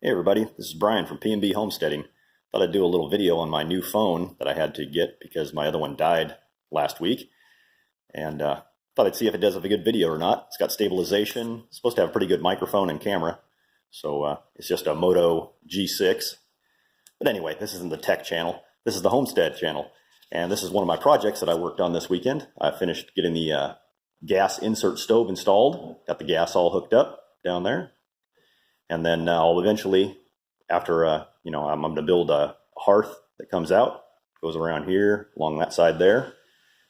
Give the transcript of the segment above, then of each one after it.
Hey everybody, this is Brian from P&B Homesteading. Thought I'd do a little video on my new phone that I had to get because my other one died last week. And thought I'd see if it does a good video or not. It's got stabilization, it's supposed to have a pretty good microphone and camera. So it's just a Moto G6. But anyway, this isn't the tech channel. This is the Homestead channel. And this is one of my projects that I worked on this weekend. I finished getting the gas insert stove installed. Got the gas all hooked up down there. And then I'll eventually, after, I'm going to build a hearth that comes out, goes around here, along that side there.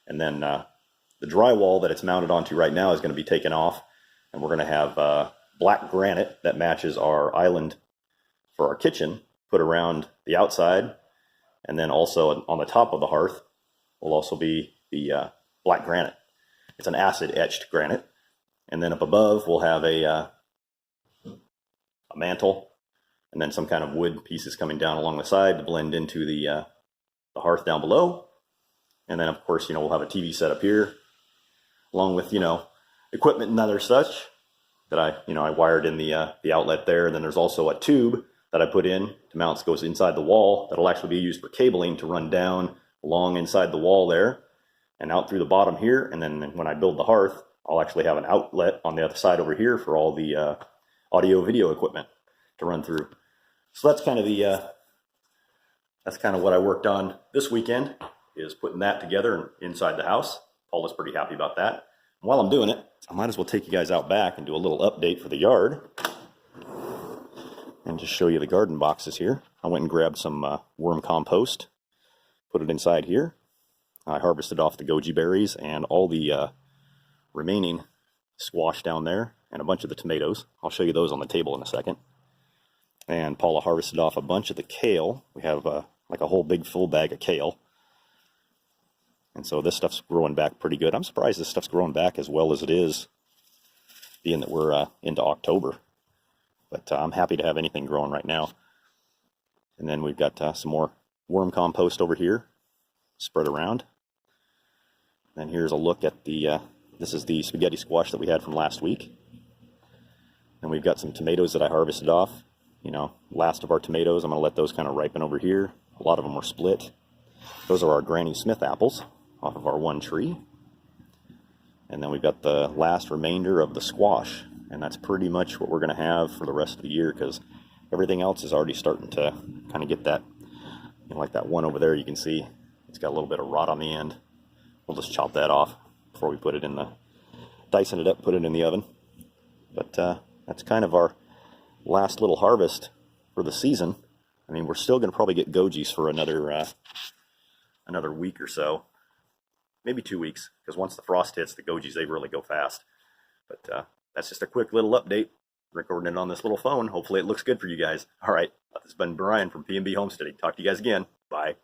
And then the drywall that it's mounted onto right now is going to be taken off. And we're going to have black granite that matches our island for our kitchen put around the outside. And then also on the top of the hearth will also be the black granite. It's an acid etched granite. And then up above we'll have a mantle, and then some kind of wood pieces coming down along the side to blend into the hearth down below. And then of course, we'll have a TV set up here, along with equipment and other such that I wired in the outlet there. And then there's also a tube that I put in to mount, goes inside the wall, that'll actually be used for cabling to run down along inside the wall there and out through the bottom here. And then when I build the hearth, I'll actually have an outlet on the other side over here for all the audio video equipment to run through. So that's kind of what I worked on this weekend, is putting that together inside the house. Paula's pretty happy about that. And while I'm doing it, I might as well take you guys out back and do a little update for the yard and just show you the garden boxes here. I went and grabbed some worm compost, put it inside here. I harvested off the goji berries and all the remaining squash down there, and a bunch of the tomatoes. I'll show you those on the table in a second. And Paula harvested off a bunch of the kale. We have like a whole big full bag of kale. And so this stuff's growing back pretty good. I'm surprised this stuff's growing back as well as it is, being that we're into October. But I'm happy to have anything growing right now. And then we've got some more worm compost over here, spread around. And here's a look at this is the spaghetti squash that we had from last week. And we've got some tomatoes that I harvested off. Last of our tomatoes. I'm going to let those kind of ripen over here. A lot of them were split. Those are our Granny Smith apples off of our one tree. And then we've got the last remainder of the squash. And that's pretty much what we're going to have for the rest of the year, because everything else is already starting to kind of get that, like that one over there, you can see it's got a little bit of rot on the end. We'll just chop that off before we put it in dicing it up, put it in the oven. But that's kind of our last little harvest for the season. I mean, we're still going to probably get gojis for another week or so, maybe 2 weeks, because once the frost hits, the gojis, they really go fast. But that's just a quick little update, recording it on this little phone. Hopefully it looks good for you guys. All right, this has been Brian from P&B Homesteading. Talk to you guys again. Bye.